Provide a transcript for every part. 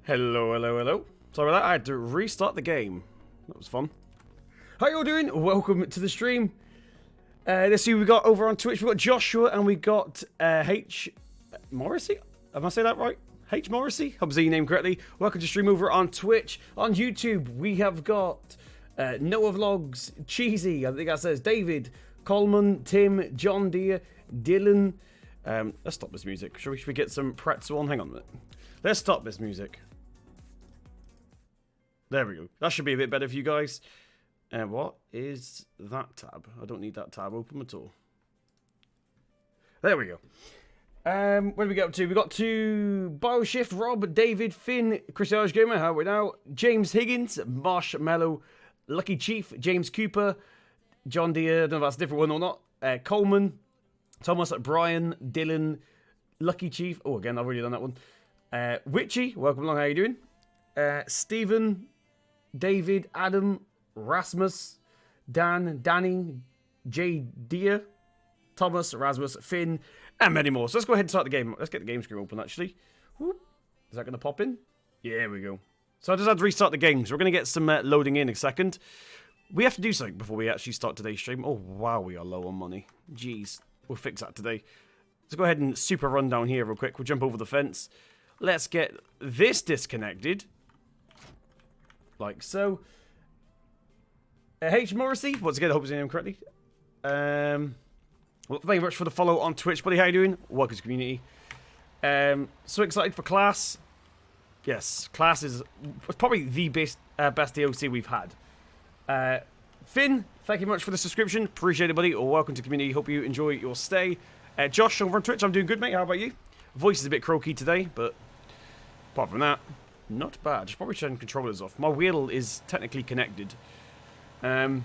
Hello, hello, hello. Sorry about that, I had to restart the game. That was fun. How you all doing? Welcome to the stream. Let's see who we got over on Twitch. We got Joshua and we got H. Morrissey? Am I saying that right? H. Morrissey? Hope I'm saying your name correctly. Welcome to stream over on Twitch. On YouTube, we have got Noah Vlogs, Cheesy, I think that says David, Coleman, Tim, John Deere, Dylan. Let's stop this music. Should we get some pretzel on? Hang on a minute. Let's stop this music. There we go. That should be a bit better for you guys. What is that tab? I don't need that tab open at all. There we go. Where did we get up to? We got to Bioshift, Rob, David, Finn, Chris Irish Gamer, how are we now? James Higgins, Marshmallow, Lucky Chief, James Cooper, John Deere, I don't know if that's a different one or not. Coleman, Thomas, Brian, Dylan, Lucky Chief. Oh, again, I've already done that one. Witchy, welcome along, how you doing? Stephen, David, Adam, Rasmus, Dan, Danny, J. Deere, Thomas, Rasmus, Finn, and many more. So let's go ahead and start the game. Let's get the game screen open, actually. Whoop. Is that going to pop in? Yeah, there we go. So I just had to restart the game. So we're going to get some loading in a second. We have to do something before we actually start today's stream. Oh, wow, we are low on money. Jeez. We'll fix that today. Let's go ahead and super run down here real quick. We'll jump over the fence. Let's get this disconnected. Like so. H. Morrissey. Once again, I hope I'm saying him correctly. Well, thank you very much for the follow on Twitch, buddy. How you doing? Welcome to the community. So excited for class. Yes, class is probably the best DLC we've had. Finn, thank you very much for the subscription. Appreciate it, buddy. Or welcome to the community. Hope you enjoy your stay. Josh over on Twitch. I'm doing good, mate. How about you? Voice is a bit croaky today, but apart from that, not bad. Just probably turn controllers off. My wheel is technically connected. I'd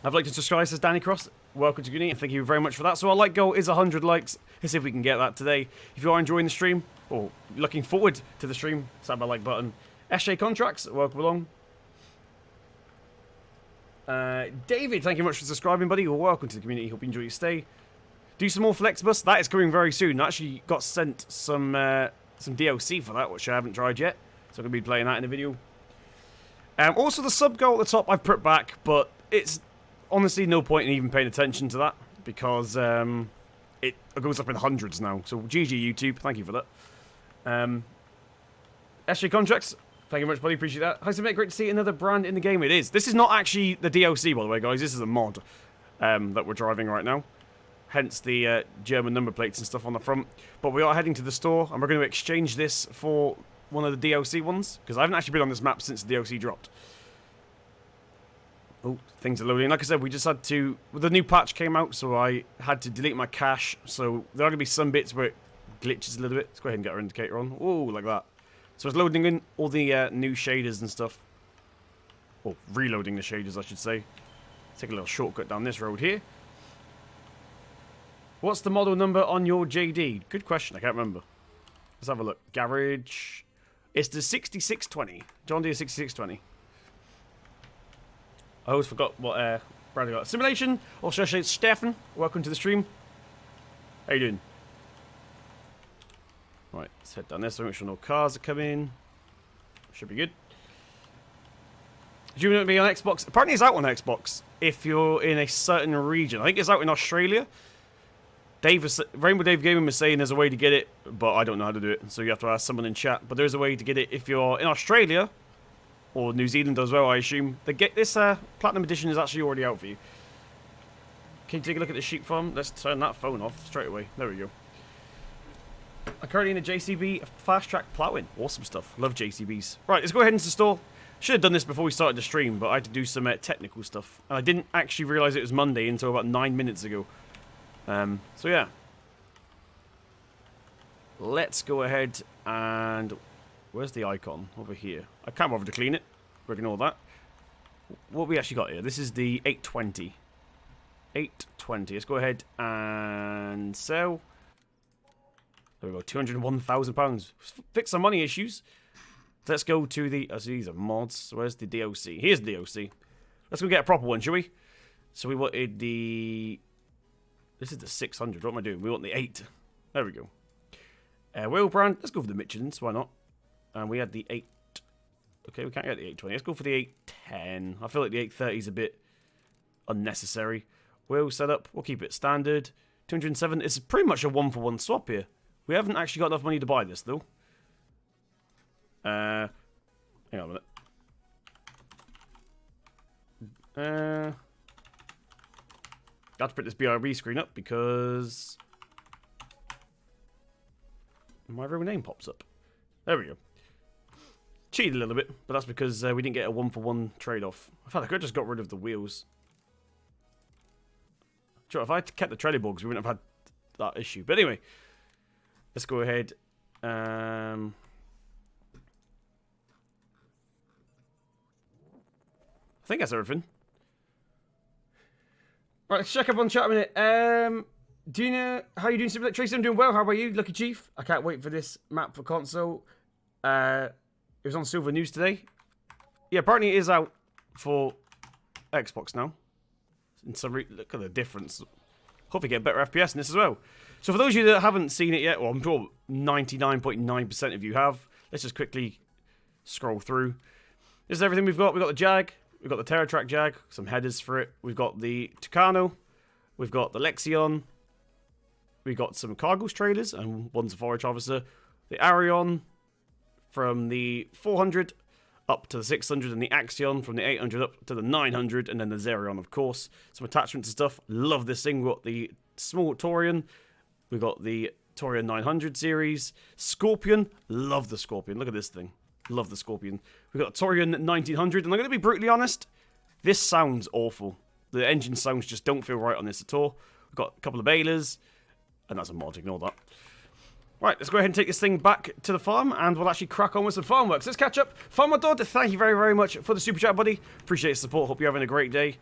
like to subscribe, says Danny Cross. welcome to Greenwich, and thank you very much for that. So our like goal is 100 likes. Let's see if we can get that today. If you are enjoying the stream, or looking forward to the stream, slap my like button. SJ Contracts, welcome along. David, thank you much for subscribing, buddy. Welcome to the community. Hope you enjoy your stay. Do some more Flexbus. That is coming very soon. I actually got sent some DLC for that, which I haven't tried yet. So I'm going to be playing that in the video. Also, the sub goal at the top I've put back, but it's honestly no point in even paying attention to that because it goes up in hundreds now. So GG YouTube, thank you for that. SJ Contracts, thank you very much, buddy. Appreciate that. Hi, mate. Great to see another brand in the game. It is. This is not actually the DLC, by the way, guys. This is a mod that we're driving right now. Hence the German number plates and stuff on the front. But we are heading to the store, and we're going to exchange this for one of the DLC ones, because I haven't actually been on this map since the DLC dropped. Oh, things are loading. Like I said, we just had to... Well, the new patch came out, so I had to delete my cache. So there are going to be some bits where it glitches a little bit. Let's go ahead and get our indicator on. Oh, like that. So it's loading in all the new shaders and stuff. Or reloading the shaders, I should say. Take a little shortcut down this road here. What's the model number on your JD? Good question, I can't remember. Let's have a look. Garage. It's the 6620. John Deere 6620. I always forgot what Bradley got. Simulation. Or should I say Stefan? Welcome to the stream. How you doing? Right, let's head down this way. Make sure no cars are coming. Should be good. Do you want to be on Xbox? Apparently it's out on Xbox if you're in a certain region. I think it's out in Australia. Rainbow Dave Gaming was saying there's a way to get it, but I don't know how to do it, so you have to ask someone in chat. But there's a way to get it if you're in Australia, or New Zealand as well, I assume. This Platinum Edition is actually already out for you. Can you take a look at the sheep farm? Let's turn that phone off straight away. There we go. I'm currently in a JCB Fast Track Plowing. Awesome stuff. Love JCBs. Right, let's go ahead into the store. Should have done this before we started the stream, but I had to do some technical stuff. And I didn't actually realise it was Monday until about 9 minutes ago. So yeah, let's go ahead and where's the icon? Over here. I can't bother to clean it. We're ignore that. What we actually got here? This is the 820. 820. Let's go ahead and sell. There we go. £201,000. Fix some money issues. Let's go to the. Oh, so these are mods. Where's the DLC? Here's the DLC. Let's go get a proper one, shall we? So we wanted the. This is the 600. What am I doing? We want the 8. There we go. Wheel brand. Let's go for the Michelins. Why not? And we had the 8. Okay, we can't get the 820. Let's go for the 810. I feel like the 830 is a bit unnecessary. Wheel setup. We'll keep it standard. 207. It's pretty much a 1-for-1 swap here. We haven't actually got enough money to buy this, though. Hang on a minute. Got to put this BRB screen up because my real name pops up. There we go. Cheated a little bit, but that's because we didn't get a 1-for-1 trade-off. I felt like I just got rid of the wheels. Sure, if I had kept the trailer bogs, we wouldn't have had that issue. But anyway, let's go ahead. I think that's everything. Right, let's check up on chat a minute. Do you know how you doing, Speedlink? Tracy, I'm doing well. How about you, Lucky Chief? I can't wait for this map for console. It was on Silver News today. Yeah, apparently it is out for Xbox now. In some look at the difference. Hope you get better FPS in this as well. So for those of you that haven't seen it yet, well, I'm sure 99.9% of you have. Let's just quickly scroll through. This is everything we've got. We've got the Jag. We've got the TerraTrack Jag, some headers for it. We've got the Tucano. We've got the Lexion. We've got some cargo trailers, and one's a forage officer. The Arion from the 400 up to the 600, and the Axion from the 800 up to the 900, and then the Zerion, of course. Some attachments and stuff. Love this thing. We've got the small Torian. We've got the Torian 900 series. Scorpion. Love the Scorpion. Look at this thing. Love the Scorpion. We've got Torian 1900, and I'm going to be brutally honest, this sounds awful. The engine sounds just don't feel right on this at all. We've got a couple of balers, and that's a mod, ignore that. Right, let's go ahead and take this thing back to the farm, and we'll actually crack on with some farm works. Let's catch up. Farmer Dodd, thank you very, very much for the super chat, buddy. Appreciate the support. Hope you're having a great day.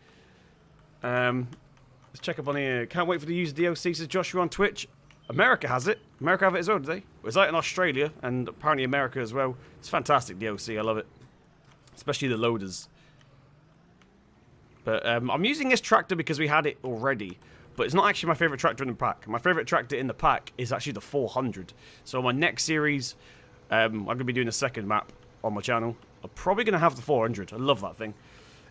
Let's Let's check up on here. Can't wait for the user DLC, says Joshua on Twitch. America has it. America have it as well, do they? It was out in Australia and apparently America as well. It's fantastic DLC. I love it. Especially the loaders. But I'm using this tractor because we had it already. But it's not actually my favourite tractor in the pack. My favourite tractor in the pack is actually the 400. So my next series, I'm going to be doing a second map on my channel. I'm probably going to have the 400. I love that thing.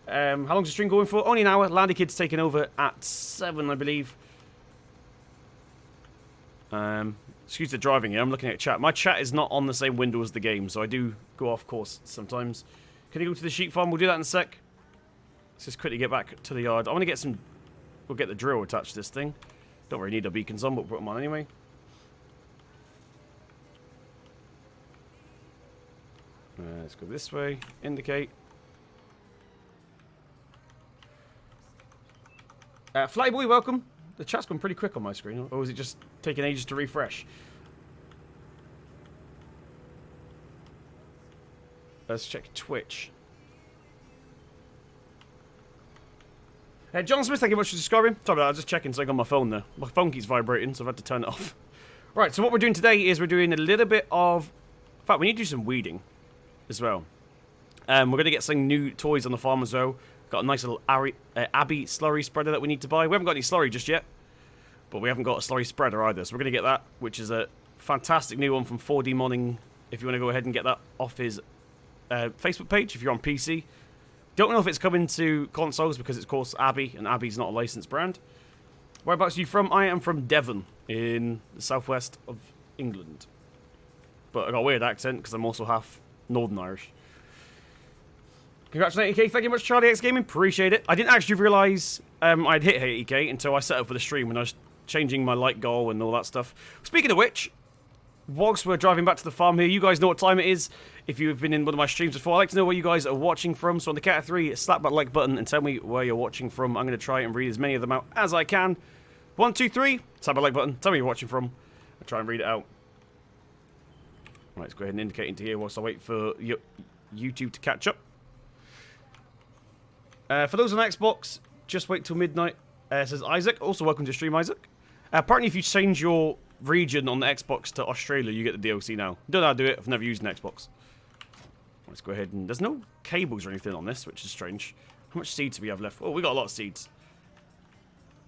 How long's the stream going for? Only an hour. Landy Kid's taking over at 7, I believe. Excuse the driving here. I'm looking at chat. My chat is not on the same window as the game, so I do go off course sometimes. Can you go to the sheep farm? We'll do that in a sec. Let's just quickly get back to the yard. I want to get some... We'll get the drill attached to this thing. Don't really need our beacons on, but we'll put them on anyway. Let's go this way. Indicate. Flyboy, welcome. The chat's gone pretty quick on my screen. Or is it just taking ages to refresh? Let's check Twitch. John Smith, thank you very much for subscribing. Sorry about that, I was just checking something on my phone there. My phone keeps vibrating, so I've had to turn it off. Right, so what we're doing today is we're doing a little bit of... In fact, we need to do some weeding as well. We're going to get some new toys on the farm as well. Got a nice little Abbey slurry spreader that we need to buy. We haven't got any slurry just yet, but we haven't got a slurry spreader either. So we're going to get that, which is a fantastic new one from 4D Modding. If you want to go ahead and get that off his Facebook page, if you're on PC. Don't know if it's coming to consoles because it's, of course, Abbey, and Abbey's not a licensed brand. Whereabouts are you from? I am from Devon, in the southwest of England. But I got a weird accent because I'm also half Northern Irish. Congratulations, 80k. Thank you much, Charlie X Gaming. Appreciate it. I didn't actually realise I'd hit 80k until I set up for the stream when I was changing my light goal and all that stuff. Speaking of which, whilst we're driving back to the farm here, you guys know what time it is. If you've been in one of my streams before, I'd like to know where you guys are watching from. So on the count of 3, slap that like button and tell me where you're watching from. I'm going to try and read as many of them out as I can. 1, 2, 3. Slap that like button. Tell me where you're watching from. I'll try and read it out. Right, let's go ahead and indicate into here whilst I wait for YouTube to catch up. For those on Xbox, just wait till midnight. Says Isaac. Also, welcome to stream, Isaac. Apparently, if you change your region on the Xbox to Australia, you get the DLC now. Don't know how to do it. I've never used an Xbox. Let's go ahead and... There's no cables or anything on this, which is strange. How much seeds do we have left? Oh, we got a lot of seeds.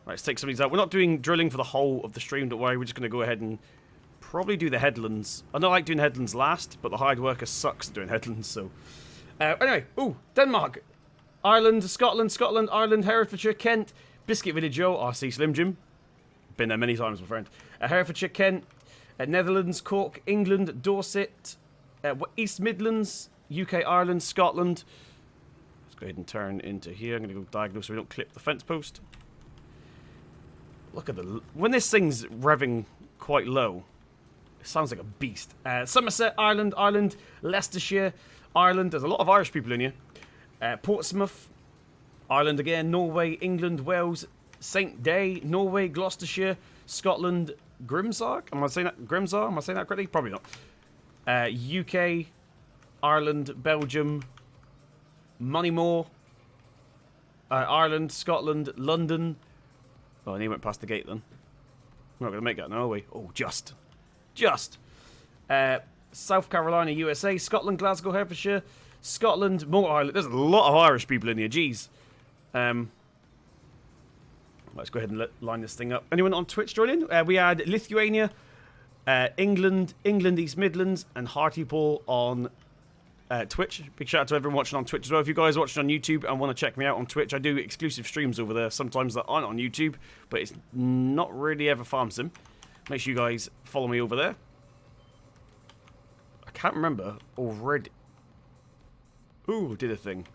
Right, let's take some of these out. We're not doing drilling for the whole of the stream, don't worry. We're just going to go ahead and probably do the headlands. I don't like doing headlands last, but the hard worker sucks at doing headlands, so... anyway, ooh, Denmark, Ireland, Scotland, Ireland, Herefordshire, Kent, Biscuit Village Joe, RC Slim Jim. Been there many times, my friend. Herefordshire, Kent, Netherlands, Cork, England, Dorset, East Midlands, UK, Ireland, Scotland. Let's go ahead and turn into here. I'm going to go diagonal so we don't clip the fence post. Look at the... When this thing's revving quite low, it sounds like a beast. Somerset, Ireland, Leicestershire, Ireland. There's a lot of Irish people in here. Portsmouth, Ireland again, Norway, England, Wales, St. Day, Norway, Gloucestershire, Scotland, Grimsar. Am I saying that? Grimsar? Am I saying that correctly? Probably not. UK, Ireland, Belgium, Moneymore, Ireland, Scotland, London. Oh, and he went past the gate then. We're not going to make that now, are we? Oh, just. South Carolina, USA, Scotland, Glasgow, Herefordshire, Scotland, more Ireland. There's a lot of Irish people in here, jeez. Let's go ahead and line this thing up. Anyone on Twitch joining? We had Lithuania, England, East Midlands, and Hartlepool on Twitch. Big shout out to everyone watching on Twitch as well. If you guys are watching on YouTube and want to check me out on Twitch, I do exclusive streams over there, sometimes that aren't on YouTube, but it's not really ever farm sim. Make sure you guys follow me over there. I can't remember already. Ooh, did a thing.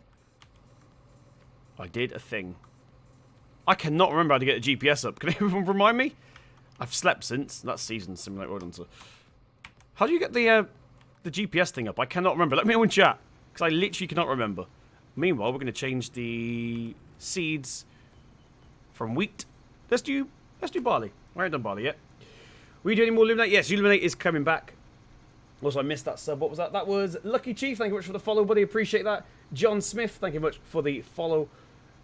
I did a thing. I cannot remember how to get the GPS up. Can anyone remind me? I've slept since. That's Season Simulator. Well done, sir. How do you get the GPS thing up? I cannot remember. Let me know in chat, because I literally cannot remember. Meanwhile, we're going to change the seeds from wheat. Let's do barley. I haven't done barley yet. Will you do any more Illuminate? Yes, Illuminate is coming back. Also, I missed that sub. What was that? That was Lucky Chief. Thank you much for the follow, buddy. Appreciate that. John Smith, thank you much for the follow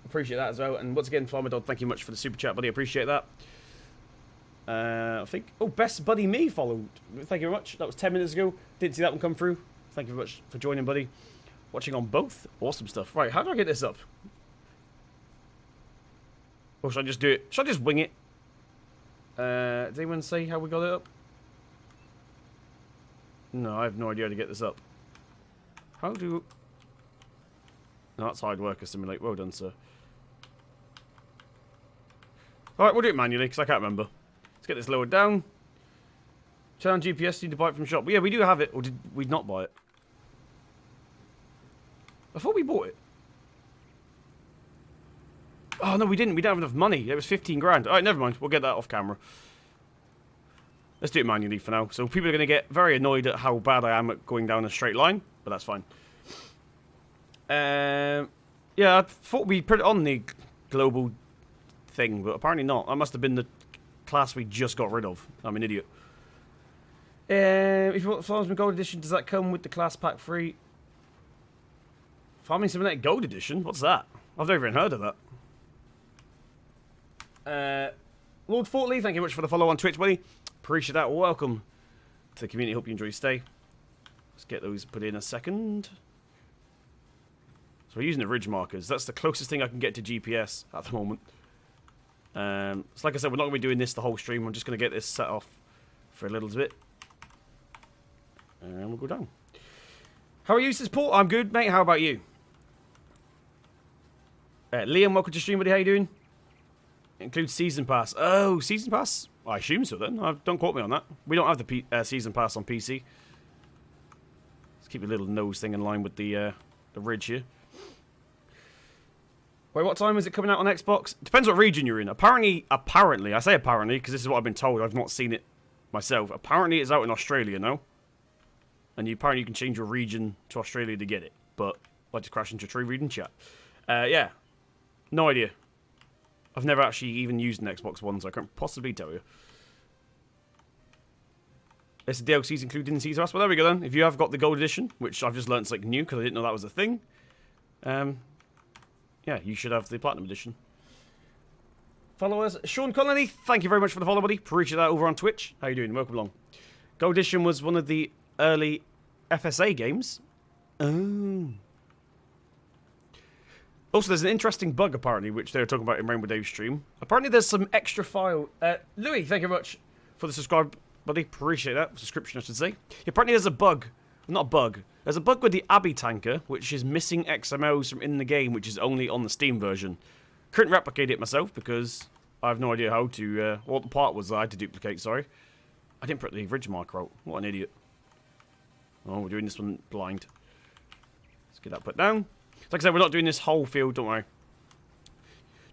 Appreciate that as well. And once again, Flamadod, thank you much for the super chat, buddy. Appreciate that. I think... Oh, Best Buddy Me followed. Thank you very much. That was 10 minutes ago. Didn't see that one come through. Thank you very much for joining, buddy. Watching on both. Awesome stuff. Right, how do I get this up? Or should I just do it? Should I just wing it? Did anyone say how we got it up? No, I have no idea how to get this up. How do... No, that's Hard Worker Simulate. Well done, sir. Alright, we'll do it manually, because I can't remember. Let's get this lowered down. Challenge GPS, need to buy it from shop. But yeah, we do have it, or did we not buy it? I thought we bought it. Oh, no, we didn't. We don't have enough money. It was 15 grand. Alright, never mind. We'll get that off camera. Let's do it manually for now. So people are going to get very annoyed at how bad I am at going down a straight line, but that's fine. Yeah, I thought we put it on the global thing, but apparently not. That must have been the class we just got rid of. I'm an idiot. If you want the Farmsman Gold Edition, does that come with the class pack free? Farming Simulator Gold Edition? What's that? I've never even heard of that. Lord Fortley, thank you much for the follow on Twitch, buddy. Appreciate that. Welcome to the community. Hope you enjoy your stay. Let's get those put in a second. So we're using the ridge markers. That's the closest thing I can get to GPS at the moment. So like I said, we're not going to be doing this the whole stream. I'm just going to get this set off for a little bit. And we'll go down. How are you, says Paul? I'm good, mate. How about you? Liam, welcome to stream, buddy. How you doing? Includes Season Pass. Oh, Season Pass? I assume so then. Don't quote me on that. We don't have the Season Pass on PC. Let's keep your little nose thing in line with the ridge here. Wait, what time is it coming out on Xbox? Depends what region you're in. Apparently, I say apparently because this is what I've been told. I've not seen it myself. Apparently, it's out in Australia now. And apparently you can change your region to Australia to get it. But I just crashed into true reading chat. Yeah. No idea. I've never actually even used an Xbox One, so I can't possibly tell you. There's the DLCs included in the Season Pass. Well, there we go then. If you have got the Gold Edition, which I've just learned is like new because I didn't know that was a thing. Yeah, you should have the Platinum Edition. Followers, Sean Connolly, thank you very much for the follow, buddy. Appreciate that over on Twitch. How you doing? Welcome along. Gold Edition was one of the early FSA games. Oh. Also, there's an interesting bug, apparently, which they were talking about in Rainbow Dave's stream. Apparently, there's some extra file... Louis, thank you very much for the subscribe, buddy. Appreciate that. Subscription, I should say. Apparently, there's a bug. Not a bug. There's a bug with the Abbey tanker, which is missing XMLs from in the game, which is only on the Steam version. Couldn't replicate it myself, because I have no idea how to... what the part was that I had to duplicate, sorry. I didn't put the ridge marker out. What an idiot. Oh, we're doing this one blind. Let's get that put down. Like I said, we're not doing this whole field, don't worry.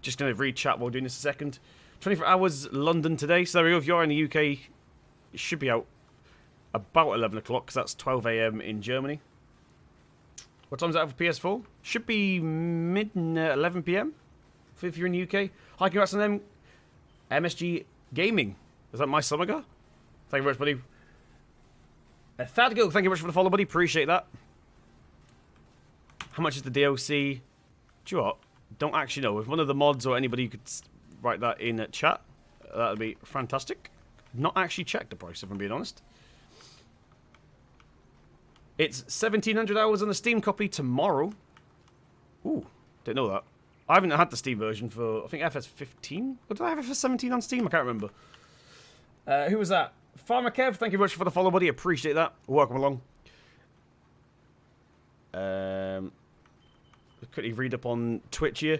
Just going to read chat while doing this a second. 24 hours London today. So there we go. If you're in the UK, it should be out about 11 o'clock, because that's 12 AM in Germany. What time is that for PS4? Should be mid 11 PM if you're in the UK. Hi, congrats on them. MSG Gaming. Is that my summer guy? Thank you very much, buddy. Thadgo, thank you very much for the follow, buddy. Appreciate that. How much is the DLC? Do you know what? Don't actually know. If one of the mods or anybody could write that in chat, that would be fantastic. Not actually checked the price, if I'm being honest. It's 1,700 hours on the Steam copy tomorrow. Ooh, didn't know that. I haven't had the Steam version for, I think, FS15? Or did I have FS17 on Steam? I can't remember. Who was that? Farmer Kev, thank you very much for the follow, buddy. Appreciate that. Welcome along. Quickly read up on Twitch here.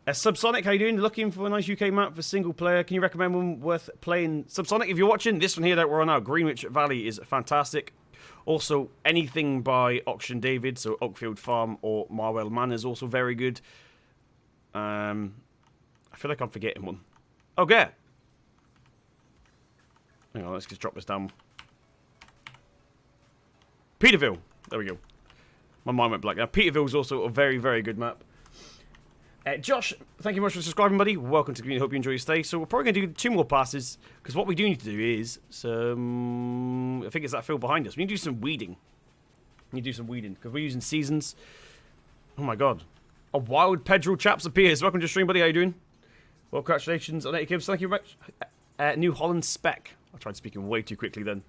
Subsonic, how you doing? Looking for a nice UK map for single player. Can you recommend one worth playing? Subsonic, if you're watching, this one here that we're on now, Greenwich Valley, is fantastic. Also, anything by Auction David, so Oakfield Farm or Marwell Manor is also very good. I feel like I'm forgetting one. Okay. Hang on, let's just drop this down. Peterville. There we go. My mind went blank. Now, Peterville is also a very, very good map. Josh, thank you very much for subscribing, buddy. Welcome to the community. Hope you enjoy your stay. So we're probably going to do 2 more passes, because what we do need to do is some... I think it's that field behind us. We need to do some weeding. We need to do some weeding, because we're using seasons. Oh my god. A wild Pedro chaps appears. Welcome to the stream, buddy. How you doing? Well, congratulations on 80 kills. Thank you very much. New Holland spec. I tried speaking way too quickly then.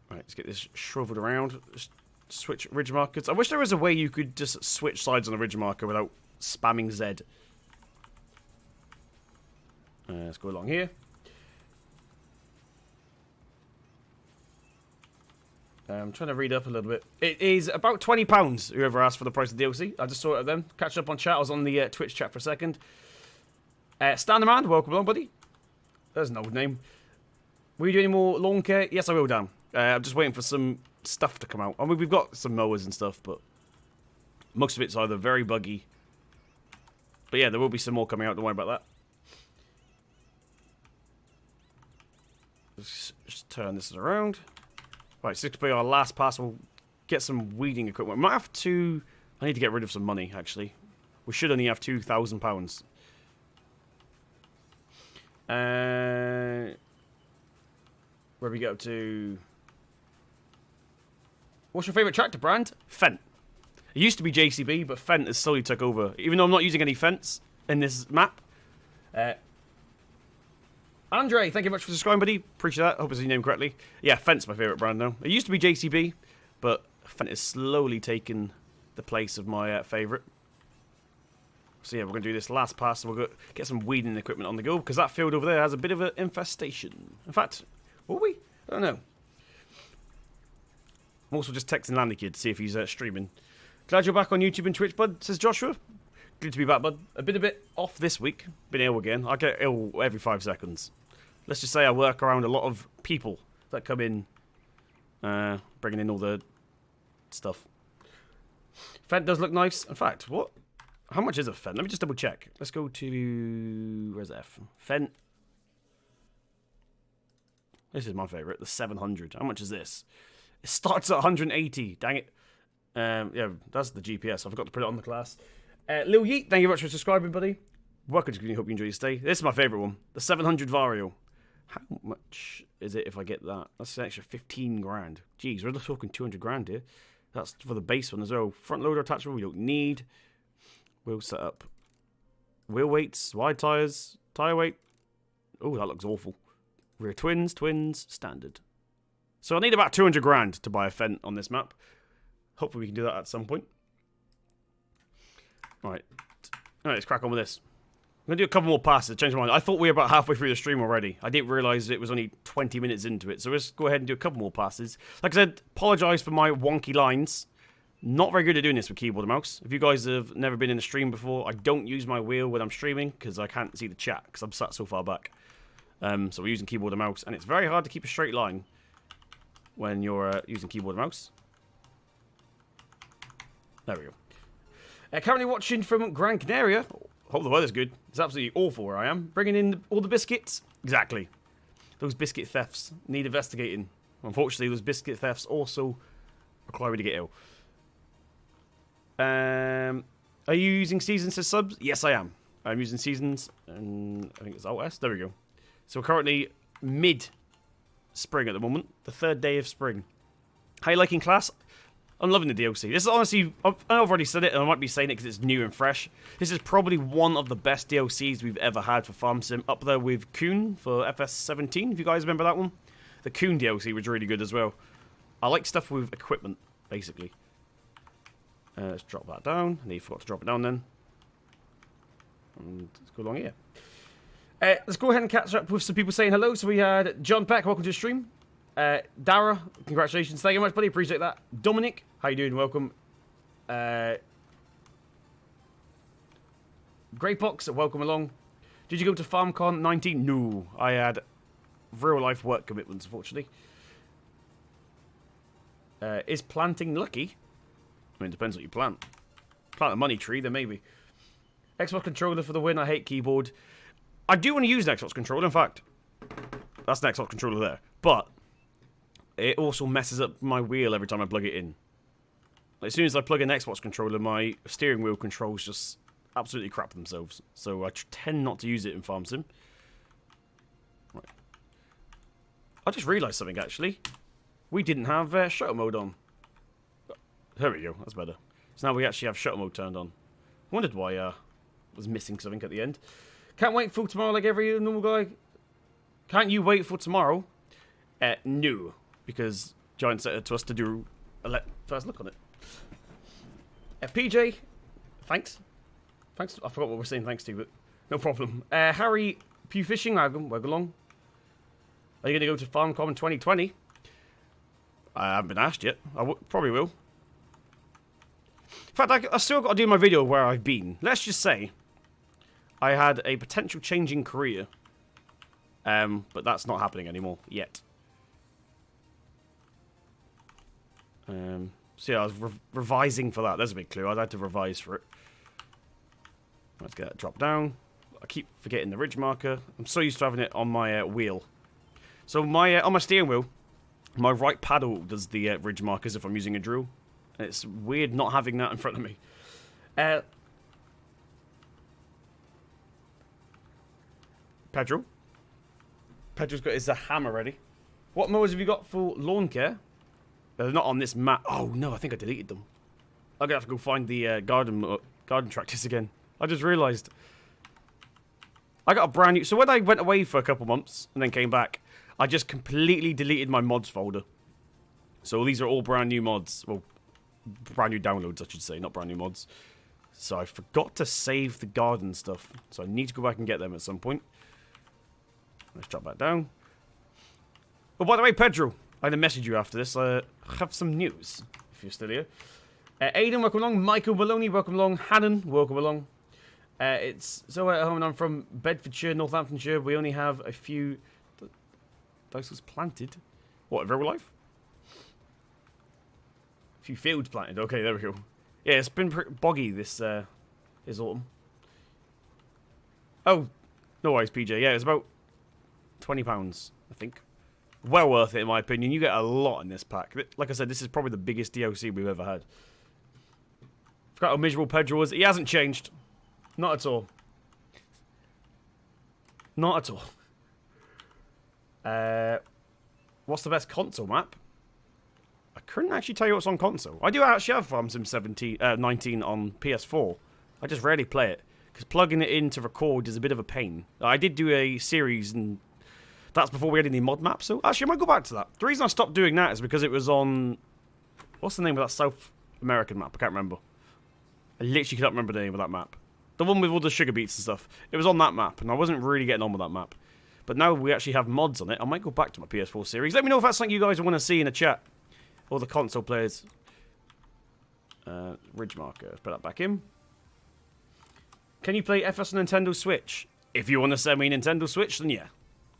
Right, let's get this shriveled around. Just switch ridge markers. I wish there was a way you could just switch sides on the ridge marker without spamming Z. Let's go along here. I'm trying to read up a little bit. It is about £20, whoever asked for the price of DLC. I just saw it then. Catch up on chat. I was on the Twitch chat for a second. Standerman, welcome along, buddy. There's an old name. Will you do any more lawn care? Yes, I will, Dan. I'm just waiting for some stuff to come out. I mean, we've got some mowers and stuff, but most of it's either very buggy. But yeah, there will be some more coming out. Don't worry about that. Let's just turn this around. Right, so this could be our last pass. We'll get some weeding equipment. We might have to... I need to get rid of some money, actually. We should only have £2,000. Where we get up to... What's your favourite tractor brand? Fendt. It used to be JCB, but Fendt has slowly took over. Even though I'm not using any Fendts in this map. Andre, thank you very much for subscribing, buddy. Appreciate that. Hope I said your name correctly. Yeah, Fendt's my favourite brand now. It used to be JCB, but Fendt has slowly taken the place of my favourite. So yeah, we're going to do this last pass. We'll get some weeding equipment on the go, because that field over there has a bit of an infestation. In fact, will we? I don't know. I'm also just texting Landy Kid to see if he's streaming. Glad you're back on YouTube and Twitch, bud, says Joshua. Good to be back, bud. A bit off this week. Been ill again. I get ill every 5 seconds. Let's just say I work around a lot of people that come in, bringing in all the stuff. Fendt does look nice. In fact, what? How much is a Fendt? Let me just double check. Let's go to... Where's F? Fendt. This is my favourite, the 700. How much is this? It starts at 180. Dang it. Yeah, that's the GPS. I forgot to put it on the class. Lil Yeet, thank you very much for subscribing, buddy. Welcome to Green. Hope you enjoy your stay. This is my favourite one. The 700 Vario. How much is it if I get that? That's an extra 15 grand. Jeez, we're talking 200 grand here. That's for the base one as well. Front loader attachment we don't need. Wheel setup. Wheel weights, wide tyres, tyre weight. Oh, that looks awful. Rear twins, standard. So I need about 200 grand to buy a Fendt on this map. Hopefully we can do that at some point. Alright, let's crack on with this. I'm going to do a couple more passes, change my mind. I thought we were about halfway through the stream already. I didn't realise it was only 20 minutes into it. So let's go ahead and do a couple more passes. Like I said, apologise for my wonky lines. Not very good at doing this with keyboard and mouse. If you guys have never been in a stream before, I don't use my wheel when I'm streaming because I can't see the chat because I'm sat so far back. So we're using keyboard and mouse. And it's very hard to keep a straight line when you're using keyboard and mouse. There we go. Currently watching from Gran Canaria. Hope the weather's good. It's absolutely awful where I am. Bringing in all the biscuits. Exactly. Those biscuit thefts need investigating. Unfortunately, those biscuit thefts also require me to get ill. Are you using Seasons as subs? Yes, I am. I'm using Seasons, and I think it's Alt S. There we go. So we're currently mid-spring at the moment. The 3rd day of spring. How you liking class? I'm loving the DLC. This is honestly, I've already said it, and I might be saying it because it's new and fresh. This is probably one of the best DLCs we've ever had for Farm Sim, up there with Coon for FS17, if you guys remember that one. The Coon DLC was really good as well. I like stuff with equipment, basically. Let's drop that down. I forgot to drop it down then. And let's go along here. Let's go ahead and catch up with some people saying hello. So we had John Peck, welcome to the stream. Dara, congratulations. Thank you very much, buddy. Appreciate that. Dominic, how you doing? Welcome. Great Box, welcome along. Did you go to FarmCon 19? No, I had real life work commitments, unfortunately. Is planting lucky? I mean, it depends what you plant. Plant a money tree, then maybe. Xbox controller for the win. I hate keyboard. I do want to use an Xbox controller. In fact, that's an Xbox controller there. But it also messes up my wheel every time I plug it in. As soon as I plug in an Xbox controller, my steering wheel controls just absolutely crap themselves. So I tend not to use it in Farm Sim. Right. I just realised something, actually. We didn't have shutter mode on. There we go. That's better. So now we actually have shutter mode turned on. Wondered why I was missing something at the end. Can't wait for tomorrow like every normal guy. Can't you wait for tomorrow? No. Because Giant set it to us to do a first look on it. PJ, thanks. Thanks. I forgot what we're saying thanks to, but no problem. Harry, Pew Fishing, welcome along. Are you going to go to FarmCom in 2020? I haven't been asked yet. I probably will. In fact, I still got to do my video where I've been. Let's just say I had a potential change in career. But that's not happening anymore yet. So yeah, I was revising for that. There's a big clue. I'd had to revise for it. Let's get that drop down. I keep forgetting the ridge marker. I'm so used to having it on my wheel. So my on my steering wheel, my right paddle does the ridge markers if I'm using a drill. And it's weird not having that in front of me. Pedro. Pedro's got his hammer ready. What mowers have you got for lawn care? They're not on this map. Oh no, I think I deleted them. I'm gonna have to go find the garden tractors again. I just realised. I got a brand new... So when I went away for a couple months and then came back, I just completely deleted my mods folder. So these are all brand new mods. Well, brand new downloads, I should say, not brand new mods. So I forgot to save the garden stuff. So I need to go back and get them at some point. Let's drop that down. Oh, by the way, Pedro, I'm going to message you after this. I have some news, if you're still here. Aidan, welcome along. Michael Maloney, welcome along. Hannon, welcome along. It's Zoe at home, and I'm from Bedfordshire, Northamptonshire. We only have a few dicers planted. What, in real life? A few fields planted. Okay, there we go. Yeah, it's been pretty boggy this autumn. Oh, no worries, PJ. Yeah, it's about £20, I think. Well worth it, in my opinion. You get a lot in this pack. Like I said, this is probably the biggest DLC we've ever had. Forgot how miserable Pedro was. He hasn't changed. Not at all. Not at all. What's the best console map? I couldn't actually tell you what's on console. I do actually have Farm Sim 19 on PS4. I just rarely play it. Because plugging it in to record is a bit of a pain. I did do a series, and that's before we had any mod maps. So actually, I might go back to that. The reason I stopped doing that is because it was on... What's the name of that South American map? I can't remember. I literally can't remember the name of that map. The one with all the sugar beets and stuff. It was on that map, and I wasn't really getting on with that map. But now we actually have mods on it. I might go back to my PS4 series. Let me know if that's something you guys want to see in the chat. All the console players. Ridge marker. Let's put that back in. Can you play FS on Nintendo Switch? If you want to send me a Nintendo Switch, then yeah.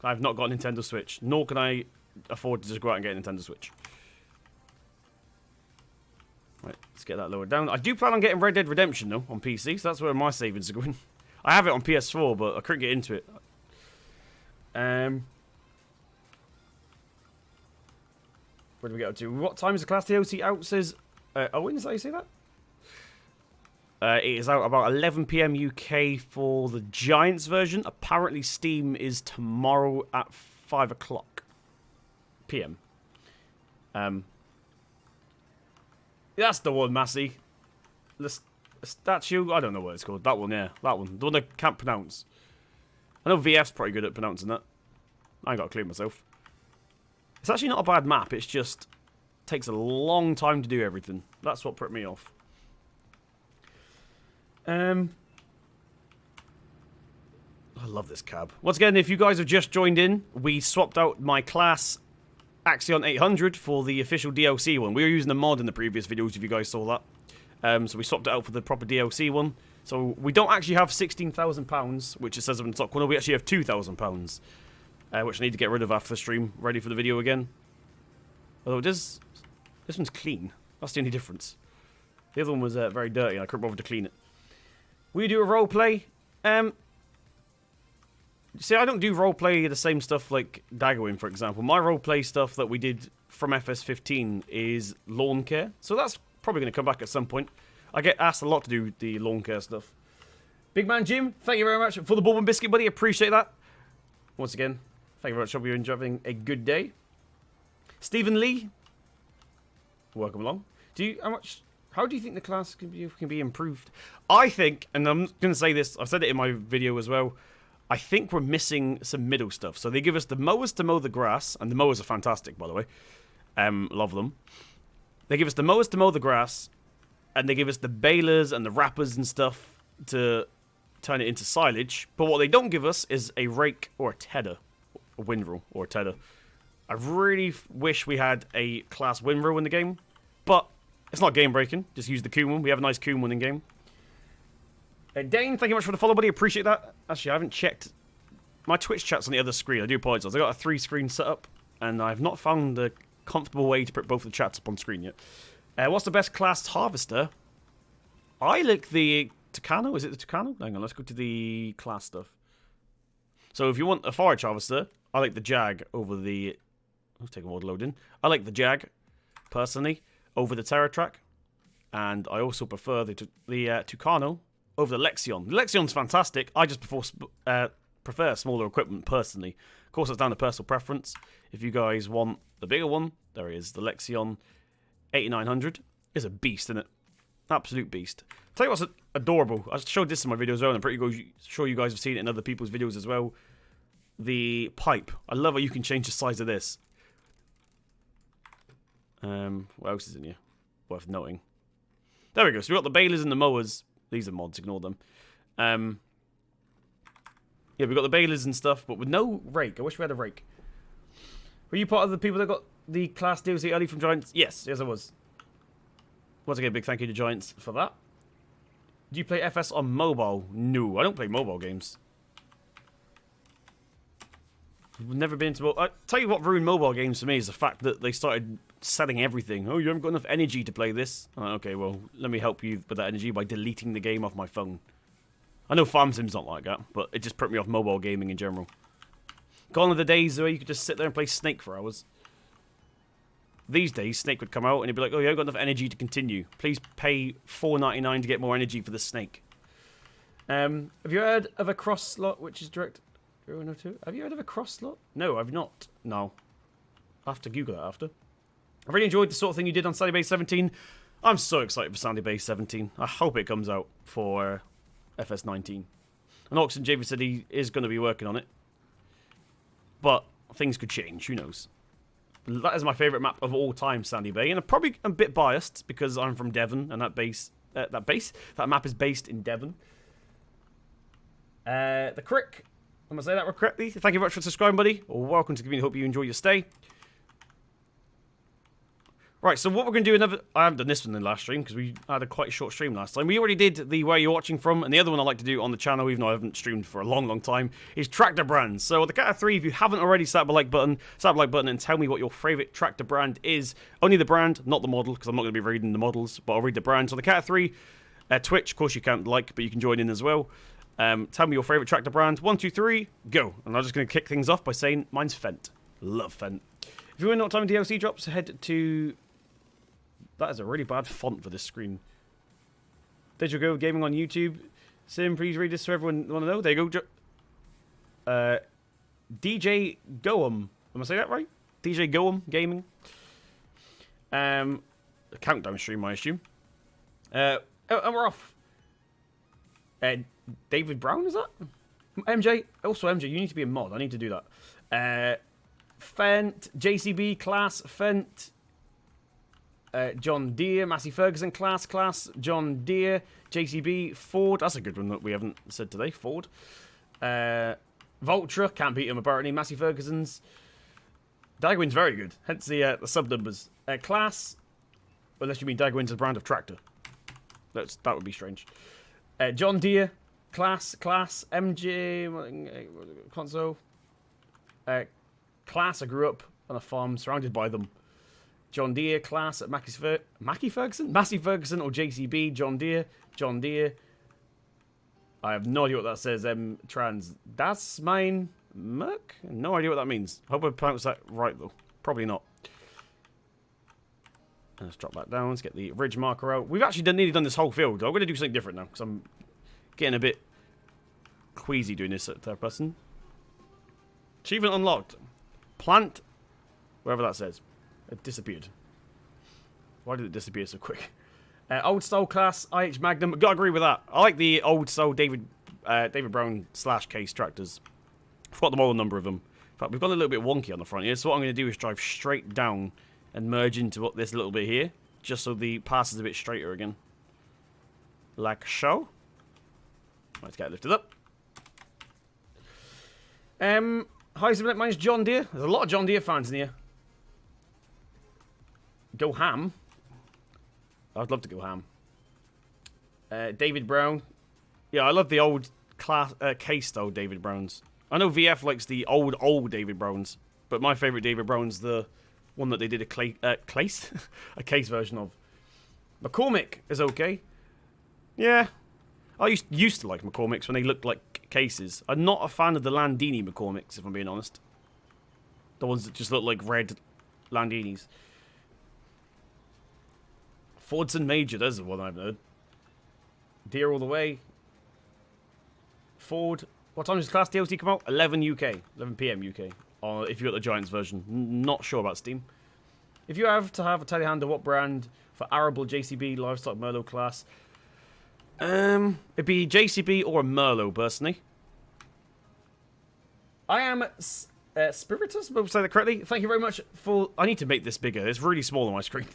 I've not got a Nintendo Switch. Nor can I afford to just go out and get a Nintendo Switch. Right, let's get that lowered down. I do plan on getting Red Dead Redemption, though, on PC. So that's where my savings are going. I have it on PS4, but I couldn't get into it. Where do we get up to? What time is the Class DLC out? Says Owen, is that how you say that? It is out about 11 PM UK for the Giants version. Apparently Steam is tomorrow at 5 o'clock PM. That's the one, Massey. The statue, I don't know what it's called. That one, yeah. That one. The one I can't pronounce. I know VF's pretty good at pronouncing that. I ain't got a clue myself. It's actually not a bad map. It's just takes a long time to do everything. That's what put me off. I love this cab. Once again, if you guys have just joined in, we swapped out my class Axion 800 for the official DLC one. We were using a mod in the previous videos, if you guys saw that. So we swapped it out for the proper DLC one. So we don't actually have £16,000, which it says in the top corner. We actually have £2,000, which I need to get rid of after the stream, ready for the video again. Although this one's clean. That's the only difference. The other one was very dirty, and I couldn't bother to clean it. We do a roleplay. See, I don't do roleplay the same stuff like Daggerwin, for example. My roleplay stuff that we did from FS15 is lawn care. So that's probably going to come back at some point. I get asked a lot to do the lawn care stuff. Big man Jim, thank you very much for the bourbon biscuit, buddy. Appreciate that. Once again, thank you very much. Hope you're enjoying a good day. Stephen Lee, welcome along. How much How do you think the class can be improved? I think, and I'm going to say this, I've said it in my video as well, I think we're missing some middle stuff. So they give us the mowers to mow the grass, and the mowers are fantastic, by the way. Love them. They give us the mowers to mow the grass, and they give us the balers and the wrappers and stuff to turn it into silage. But what they don't give us is a rake or a tedder, a windrow or a tedder. I really wish we had a class windrow in the game, but it's not game breaking. Just use the coon one. We have a nice coon one in game. Dane, thank you much for the follow, buddy. Appreciate that. Actually, I haven't checked. My Twitch chat's on the other screen. I do apologise. I got a 3-screen setup, and I've not found a comfortable way to put both the chats up on screen yet. What's the best class harvester? I like the Tucano. Is it the Tucano? Hang on, let's go to the class stuff. So if you want a forage harvester, I like the Jag over the... Let's take a while to load in. I like the Jag, personally, over the TerraTrack. And I also prefer the Tucano over the Lexion. The Lexion's fantastic. I just prefer smaller equipment, personally. Of course, it's down to personal preference. If you guys want the bigger one, there is the Lexion 8900. It's a beast, isn't it? Absolute beast. Tell you what's adorable. I showed this in my video as well, and I'm pretty sure you guys have seen it in other people's videos as well. The pipe. I love how you can change the size of this. What else is in here? Worth noting. There we go. So we've got the balers and the mowers. These are mods, ignore them. Yeah, we've got the balers and stuff, but with no rake. I wish we had a rake. Were you part of the people that got the class DLC early from Giants? Yes, I was. Once again, big thank you to Giants for that. Do you play FS on mobile? No, I don't play mobile games. I've never been into... I tell you what ruined mobile games for me is the fact that they started selling everything. Oh, you haven't got enough energy to play this? Okay, well, let me help you with that energy by deleting the game off my phone. I know Farm Sim's not like that, but it just put me off mobile gaming in general. Gone are the days where you could just sit there and play Snake for hours. These days, Snake would come out and he'd be like, oh, you haven't got enough energy to continue. Please pay $4.99 to get more energy for the Snake. Have you heard of a cross slot which is direct... 0102? Have you heard of a cross slot? No, I've not. No. I'll have to Google that after. I really enjoyed the sort of thing you did on Sandy Base 17. I'm so excited for Sandy Base 17. I hope it comes out for FS19. And Oxen Javis said he is going to be working on it. But things could change, who knows. That is my favourite map of all time, Sandy Bay. And I'm probably a bit biased because I'm from Devon and that map is based in Devon. The Crick. I'm going to say that correctly. Thank you very much for subscribing, buddy. Welcome to the community. Hope you enjoy your stay. Right, so what we're going to do I haven't done this one in the last stream because we had a quite short stream last time. We already did the where you're watching from, and the other one I like to do on the channel, even though I haven't streamed for a long time, is tractor brands. So at the count of 3, if you haven't already, slap the like button and tell me what your favourite tractor brand is. Only the brand, not the model, because I'm not going to be reading the models, but I'll read the brand. So the count of 3, Twitch, of course you can't like, but you can join in as well. Tell me your favourite tractor brand. 1, 2, 3, go. And I'm just going to kick things off by saying mine's Fendt. Love Fendt. If you want to know what time DLC drops, head to... That is a really bad font for this screen. Digital Go Gaming on YouTube. Sim, please read this so everyone want to know. There you go. DJ Goem. Am I saying that right? DJ Goem Gaming. A countdown stream, I assume. And we're off. David Brown, is that? MJ? Also, MJ, you need to be a mod. I need to do that. Fendt, JCB, class, Fendt. John Deere, Massey Ferguson, class, John Deere, JCB, Ford. That's a good one that we haven't said today. Ford. Vultra, can't beat him apparently. Massey Ferguson's. Dagwin's very good, hence the sub numbers. Class, unless you mean Dagwin's a brand of tractor. That would be strange. John Deere, class, MJ, console. Class, I grew up on a farm surrounded by them. John Deere, class at Massey Ferguson or JCB, John Deere. I have no idea what that says. Trans. Das mein Merc? No idea what that means. I hope I pronounced that right though. Probably not. Let's drop that down. Let's get the ridge marker out. We've actually nearly done this whole field. I'm going to do something different now because I'm getting a bit queasy doing this at third person. Achievement unlocked. Plant. Wherever that says. It disappeared. Why did it disappear so quick? Old style class, IH Magnum. Gotta agree with that. I like the old style David Brown / case tractors. I forgot the model number of them. In fact, we've got a little bit wonky on the front here. So what I'm going to do is drive straight down and merge into this little bit here, just so the pass is a bit straighter again. Like so. Let's get it lifted up. Hi, Simulate. Mine's John Deere. There's a lot of John Deere fans in here. Go ham. I'd love to go ham. David Brown. Yeah, I love the old class case style David Browns. I know VF likes the old David Browns, but my favourite David Brown's the one that they did a case version of. McCormick is okay. Yeah. I used to like McCormick's when they looked like cases. I'm not a fan of the Landini McCormick's, if I'm being honest. The ones that just look like red Landinis. Fordson Major, there's the one I've heard. Deer all the way. Ford. What time does Class DLC come out? 11 UK. 11 PM UK. Or if you got the Giants version. Not sure about Steam. If you have to have a telehandler, what brand for arable JCB livestock Merlot class? It'd be JCB or a Merlot, personally. I am Spiritus, if I say that correctly. Thank you very much for... I need to make this bigger. It's really small on my screen.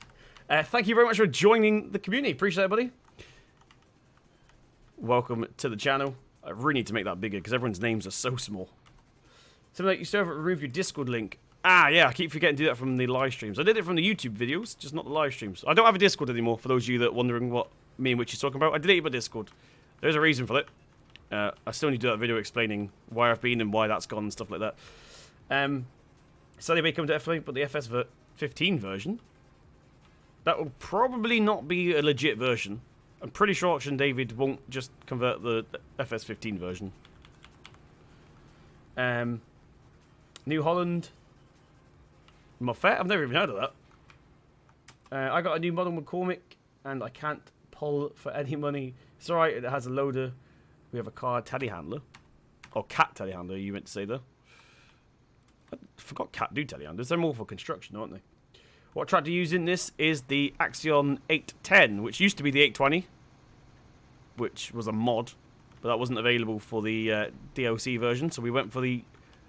Thank you very much for joining the community. Appreciate it, buddy. Welcome to the channel. I really need to make that bigger because everyone's names are so small. Something like you still haven't removed your Discord link. Ah, yeah, I keep forgetting to do that from the live streams. I did it from the YouTube videos, just not the live streams. I don't have a Discord anymore, for those of you that are wondering what me and Witch is talking about. I deleted my Discord. There's a reason for it. I still need to do that video explaining where I've been and why that's gone and stuff like that. So they may come to F3, but the FS15 version, that will probably not be a legit version. I'm pretty sure Auction David won't just convert the FS15 version. New Holland. Moffett? I've never even heard of that. I got a new model McCormick, and I can't pull for any money. It's alright, it has a loader. We have a car telehandler. Or cat telehandler, you meant to say there. I forgot cat do telehandlers. They're more for construction, aren't they? What tractor using this is the Axion 810, which used to be the 820, which was a mod, but that wasn't available for the DLC version, so we went for the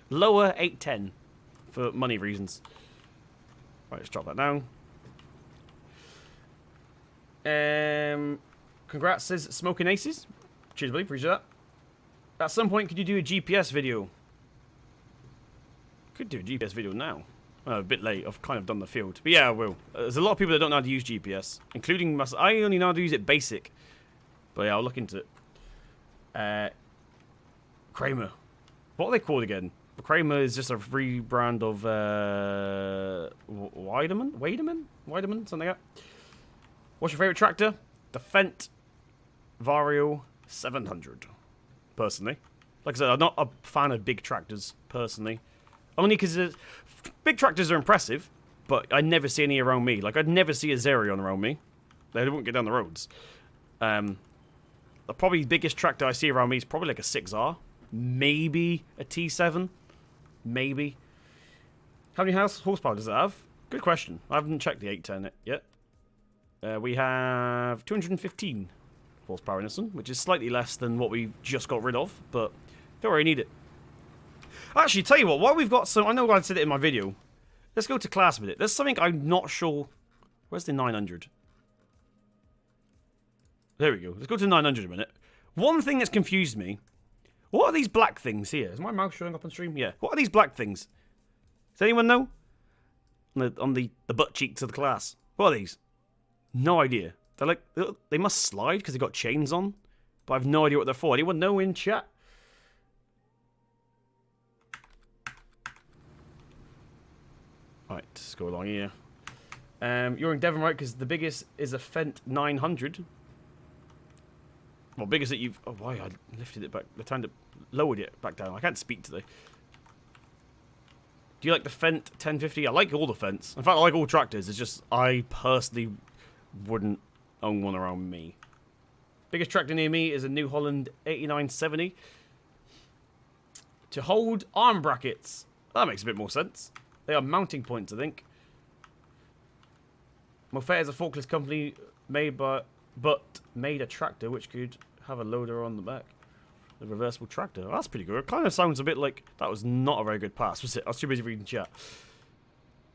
lower 810 for money reasons. Right, let's drop that down. Congrats, says Smoking Aces. Cheers, buddy, appreciate that. At some point, could you do a GPS video? Could do a GPS video now. A bit late, I've kind of done the field. But yeah, I will. There's a lot of people that don't know how to use GPS, including myself. I only know how to use it basic. But yeah, I'll look into it. Kramer. What are they called again? Kramer is just a rebrand of Weideman? Something like that. What's your favourite tractor? The Fendt Vario 700. Personally. Like I said, I'm not a fan of big tractors, personally. Only because big tractors are impressive, but I never see any around me. Like, I'd never see a Xerion around me. They wouldn't get down the roads. The probably biggest tractor I see around me is probably like a 6R. Maybe a T7. Maybe. How many horsepower does it have? Good question. I haven't checked the 810 yet. We have 215 horsepower in this one, which is slightly less than what we just got rid of, but don't worry, need it. Actually, tell you what, while we've got some... I know I said it in my video. Let's go to class a minute. There's something I'm not sure... Where's the 900? There we go. Let's go to 900 a minute. One thing that's confused me... What are these black things here? Is my mouse showing up on stream? Yeah. What are these black things? Does anyone know? On the butt cheeks of the class. What are these? No idea. They're like... They must slide because they've got chains on. But I have no idea what they're for. Anyone know in chat? Right, let's go along here. You're in Devon, right? Because the biggest is a Fendt 900. Well, biggest that you've... Oh, why? I lifted it back. I turned it... Lowered it back down. I can't speak today. Do you like the Fendt 1050? I like all the Fendts. In fact, I like all tractors. It's just I personally wouldn't own one around me. Biggest tractor near me is a New Holland 8970. To hold arm brackets. That makes a bit more sense. They are mounting points, I think. Moffett is a forklift company made by but made a tractor which could have a loader on the back. The reversible tractor. Oh, that's pretty good. It kind of sounds a bit like that was not a very good pass, was it? I was too busy reading chat.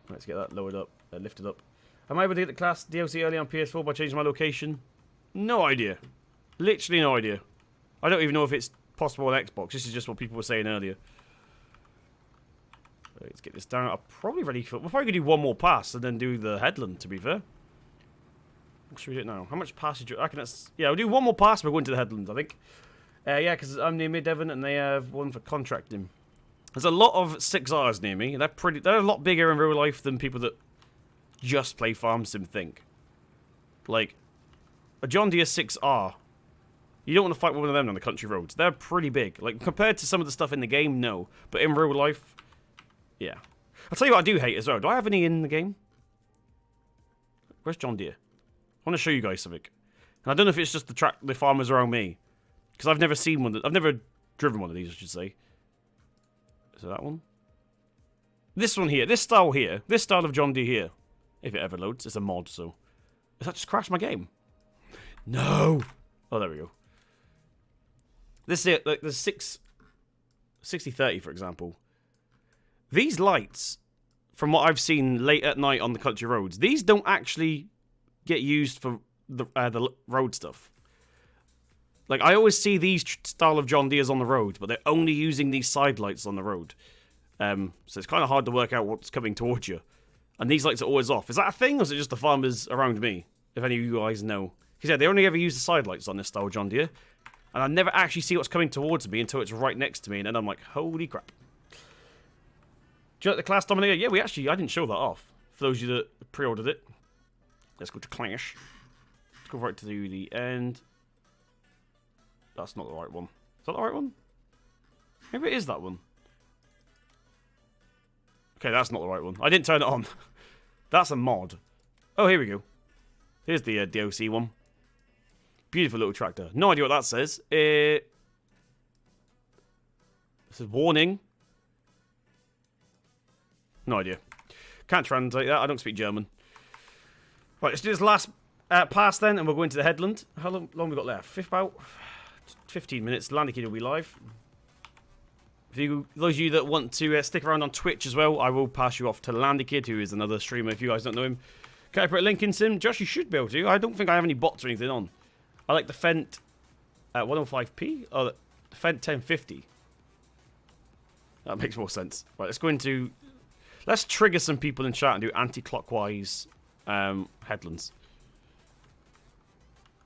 Let's get that lowered up, lifted up. Am I able to get the class DLC early on PS4 by changing my location? No idea. Literally no idea. I don't even know if it's possible on Xbox. This is just what people were saying earlier. Let's get this down. I'm probably ready for... We're probably going to do one more pass and then do the headland, to be fair. What should we do now? How much passage... I reckon that's... Yeah, we'll do one more pass and we're going to the headland, I think. Yeah, because I'm near Mid-Devon and they have one for contracting. There's a lot of 6Rs near me. They're a lot bigger in real life than people that just play Farm Sim think. Like, a John Deere 6R. You don't want to fight with one of them on the country roads. They're pretty big. Like, compared to some of the stuff in the game, no. But in real life, yeah. I'll tell you what I do hate as well. Do I have any in the game? Where's John Deere? I want to show you guys something. And I don't know if it's just the farmers around me. Because I've never seen one. I've never driven one of these, I should say. Is it that one? This one here. This style here. This style of John Deere here. If it ever loads. It's a mod, so... Does that just crash my game? No! Oh, there we go. This is like the 6030, for example. These lights, from what I've seen late at night on the country roads, these don't actually get used for the road stuff. Like, I always see these style of John Deere's on the road, but they're only using these side lights on the road. So it's kind of hard to work out what's coming towards you. And these lights are always off. Is that a thing, or is it just the farmers around me? If any of you guys know. Because yeah, they only ever use the side lights on this style John Deere. And I never actually see what's coming towards me until it's right next to me, and then I'm like, holy crap. Do you like the Class Dominator? Yeah, I didn't show that off. For those of you that pre-ordered it. Let's go to Clash. Let's go right to the end. That's not the right one. Is that the right one? Maybe it is that one. Okay, that's not the right one. I didn't turn it on. That's a mod. Oh, here we go. Here's the DLC one. Beautiful little tractor. No idea what that says. It says warning. No idea. Can't translate that. I don't speak German. Right, let's do this last pass then, and we'll go into the headland. How long have we got left? About 15 minutes. Landykid will be live. Those of you that want to stick around on Twitch as well, I will pass you off to Landykid, who is another streamer if you guys don't know him. Can I put a link in Sim? Josh, you should be able to. I don't think I have any bots or anything on. I like the Fent 105p. Oh, the Fent 1050. That makes more sense. Right, let's go into... Let's trigger some people in chat and do anti-clockwise headlands.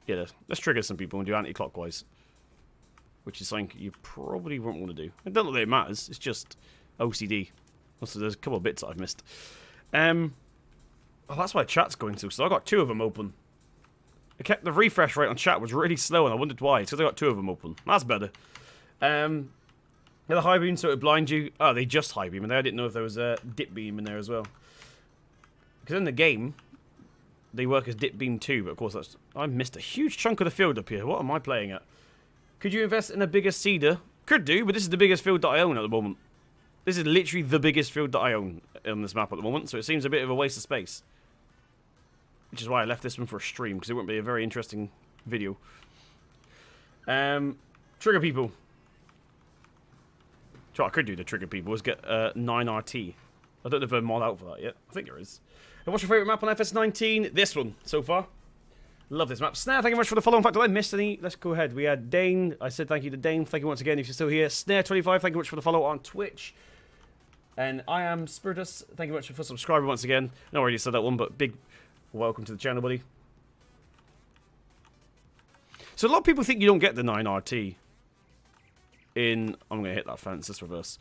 Yeah, let's trigger some people and do anti-clockwise. Which is something you probably won't want to do. I don't know that it matters. It's just OCD. Also, there's a couple of bits that I've missed. Oh, that's why chat's going to. So I got two of them open. I kept the refresh rate on chat was really slow, and I wondered why. It's because I got two of them open. That's better. Yeah, the high beam, so it would blind you. Oh, they just high beam in there. I didn't know if there was a dip beam in there as well. Because in the game, they work as dip beam too. But of course, I missed a huge chunk of the field up here. What am I playing at? Could you invest in a bigger seeder? Could do, but this is the biggest field that I own at the moment. This is literally the biggest field that I own on this map at the moment, so it seems a bit of a waste of space. Which is why I left this one for a stream, because it wouldn't be a very interesting video. Trigger people. So what I could do to trigger people is get 9RT. I don't know if they're mod out for that yet. I think there is. And what's your favourite map on FS19? This one, so far. Love this map. Snare, thank you very much for the follow. In fact, did I miss any? Let's go ahead. We had Dane. I said thank you to Dane. Thank you once again if you're still here. Snare25, thank you very much for the follow on Twitch. And I am Spiritus. Thank you very much for subscribing once again. I already said that one, but big welcome to the channel, buddy. So a lot of people think you don't get the 9RT in... I'm going to hit that fence. Let's reverse.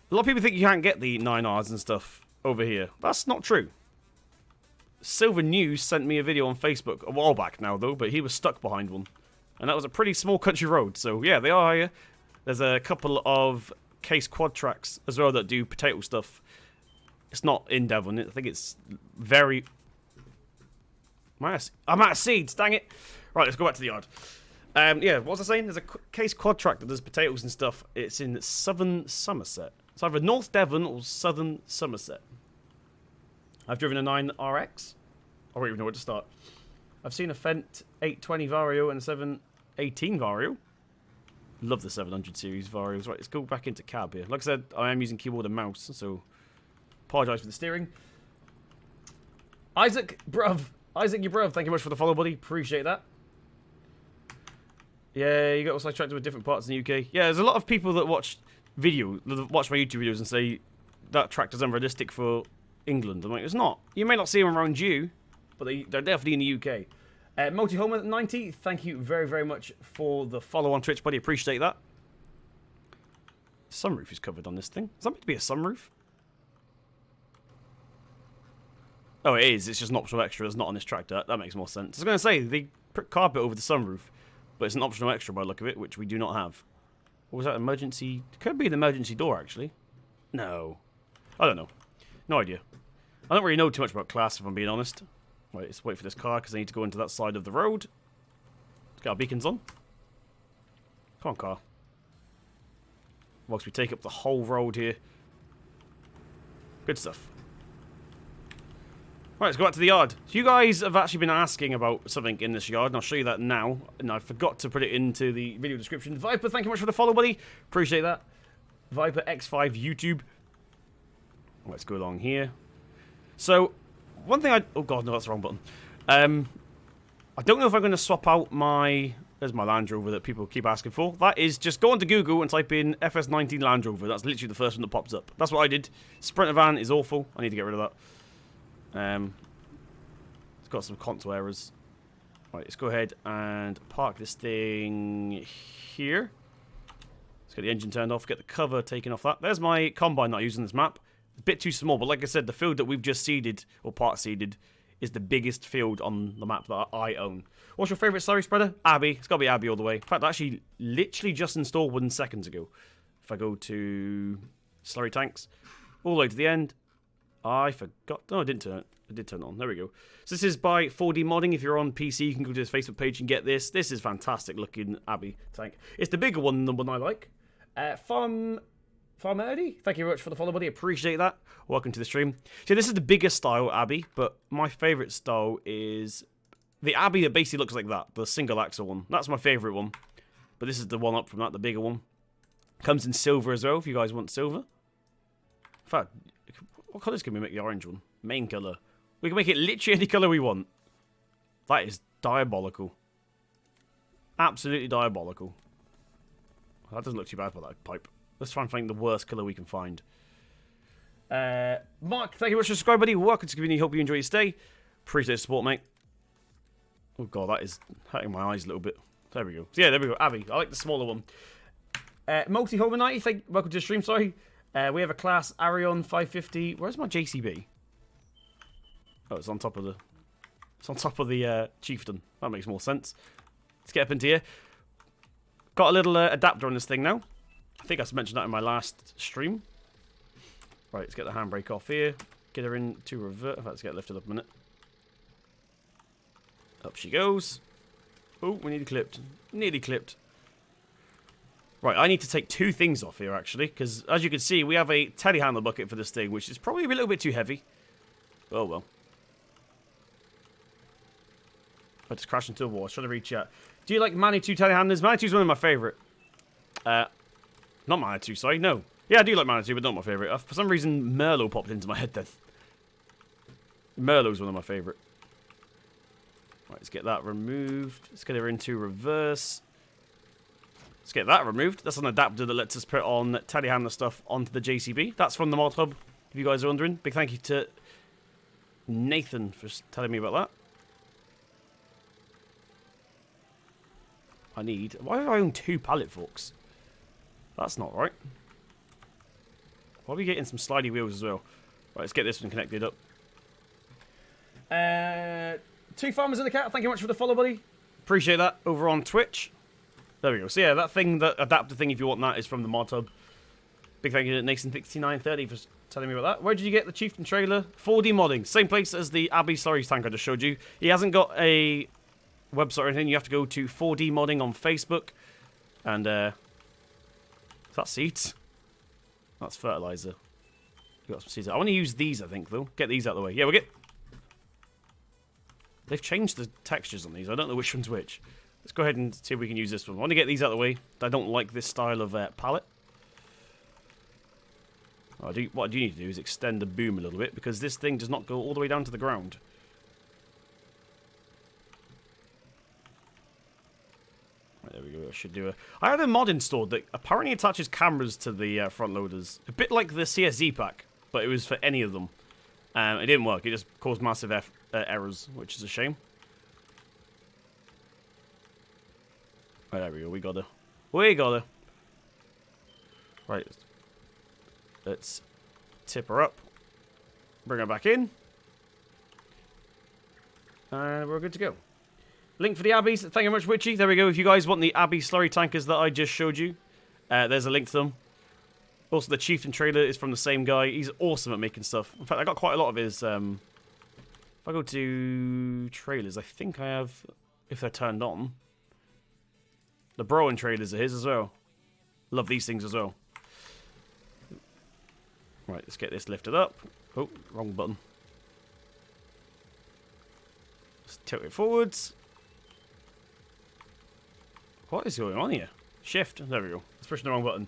A lot of people think you can't get the 9Rs and stuff over here. That's not true. Silver News sent me a video on Facebook a while back now, though, but he was stuck behind one. And that was a pretty small country road, so yeah, they are here. There's a couple of Case Quad tracks as well that do potato stuff. It's not in Devon, I think it's very... I'm out of seeds, dang it! Right, let's go back to the yard. Yeah, what was I saying? There's a Case Quad track that does potatoes and stuff. It's in southern Somerset. It's either North Devon or southern Somerset. I've driven a 9RX. I don't even know where to start. I've seen a Fent 820 Vario and a 718 Vario. Love the 700 series Varios. Right, let's go back into cab here. Like I said, I am using keyboard and mouse, so apologise for the steering. Isaac, bruv. Isaac, you bruv. Thank you much for the follow, buddy. Appreciate that. Yeah, you got sidetracked with different parts in the UK. Yeah, there's a lot of people that watch my YouTube videos and say that tractor's unrealistic for England. I'm like, it's not. You may not see them around you, but they're definitely in the UK. Multi-Homer90, thank you very, very much for the follow on Twitch, buddy. Appreciate that. Sunroof is covered on this thing. Is that meant to be a sunroof? Oh, it is. It's just an optional extra. It's not on this tractor. That makes more sense. I was going to say, they put carpet over the sunroof, but it's an optional extra by the look of it, which we do not have. What was that? Emergency? It could be an emergency door, actually. No. I don't know. No idea. I don't really know too much about class, if I'm being honest. Wait, let's wait for this car, because I need to go into that side of the road. Let's get our beacons on. Come on, car. Whilst we take up the whole road here. Good stuff. Right, let's go back to the yard. So you guys have actually been asking about something in this yard, and I'll show you that now. And I forgot to put it into the video description. Viper, thank you much for the follow, buddy. Appreciate that. Viper X5 YouTube. Let's go along here. So, one thing oh god, no, that's the wrong button. I don't know if I'm going to swap out my... There's my Land Rover that people keep asking for. That is, just go onto Google and type in FS19 Land Rover. That's literally the first one that pops up. That's what I did. Sprinter van is awful. I need to get rid of that. It's got some console errors. Right, let's go ahead and park this thing here. Let's get the engine turned off, get the cover taken off that. There's my combine that I use in this map. A bit too small, but like I said, the field that we've just seeded, or part seeded, is the biggest field on the map that I own. What's your favourite slurry spreader? Abbey. It's got to be Abbey all the way. In fact, I actually literally just installed 1 second ago. If I go to slurry tanks, all the way to the end, I forgot. No, I didn't turn it. I did turn it on. There we go. So this is by 4D Modding. If you're on PC, you can go to his Facebook page and get this. This is fantastic looking Abbey tank. It's the bigger one than the one I like. Farmerdy, thank you very much for the follow, buddy. Appreciate that. Welcome to the stream. So this is the bigger style Abbey, but my favourite style is the Abbey that basically looks like that, the single axle one. That's my favourite one. But this is the one up from that, the bigger one. Comes in silver as well, if you guys want silver. In fact, what colours can we make the orange one? Main colour. We can make it literally any colour we want. That is diabolical. Absolutely diabolical. That doesn't look too bad for that pipe. Let's try and find the worst colour we can find. Mark, thank you very much for subscribing, buddy. Welcome to the community. Hope you enjoy your stay. Appreciate the support, mate. Oh, God, that is hurting my eyes a little bit. There we go. So, yeah, there we go. Abbey. I like the smaller one. Multi-Homer90, welcome to the stream, sorry. We have a class Arion 550. Where's my JCB? Oh, it's on top of the... It's on top of the Chieftain. That makes more sense. Let's get up into here. Got a little adapter on this thing now. I think I mentioned that in my last stream. Right, let's get the handbrake off here. Get her into revert. In fact, let's get it lifted up a minute. Up she goes. Oh, we need it clipped. Nearly clipped. Right, I need to take 2 things off here, actually. Because, as you can see, we have a telehandler bucket for this thing, which is probably a little bit too heavy. Oh, well. I just crashed into a wall. I was trying to reach out. Do you like Manitou telehandlers? Manitou's one of my favourite. Not Manitou, sorry, no. Yeah, I do like Manitou, but not my favourite. For some reason, Merlot popped into my head then. Merlot's one of my favourite. Right, let's get that removed. Let's get her into reverse. Let's get that removed. That's an adapter that lets us put on telehandler stuff onto the JCB. That's from the ModHub, if you guys are wondering. Big thank you to Nathan for telling me about that. Why do I own 2 pallet forks? That's not right. Why are we getting some slidey wheels as well? Right, let's get this one connected up. 2 farmers in the cat. Thank you much for the follow, buddy. Appreciate that over on Twitch. There we go. So yeah, that adapter thing, if you want that, is from the ModHub. Big thank you to Nathan6930 for telling me about that. Where did you get the Chieftain trailer? 4D Modding. Same place as the Abbey slurry tank I just showed you. He hasn't got a website or anything. You have to go to 4D Modding on Facebook. And, is that seeds? That's fertilizer. Got some seeds. I want to use these, I think, though. Get these out of the way. Yeah, we'll get... They've changed the textures on these. I don't know which one's which. Let's go ahead and see if we can use this one. I want to get these out of the way. I don't like this style of palette. What I do need to do is extend the boom a little bit, because this thing does not go all the way down to the ground. Right, there we go. I should do a... I have a mod installed that apparently attaches cameras to the front loaders. A bit like the CSZ pack, but it was for any of them. It didn't work. It just caused massive errors, which is a shame. Right, there we go. We got her. Right. Let's tip her up. Bring her back in. And we're good to go. Link for the Abbeys. Thank you very much, Witchy. There we go. If you guys want the Abbey slurry tankers that I just showed you, there's a link to them. Also, the Chieftain trailer is from the same guy. He's awesome at making stuff. In fact, I got quite a lot of his... if I go to trailers, I think I have... If they're turned on. The Broen trailers are his as well. Love these things as well. Right, let's get this lifted up. Oh, wrong button. Let's tilt it forwards. What is going on here? Shift. There we go. Let's push the wrong button.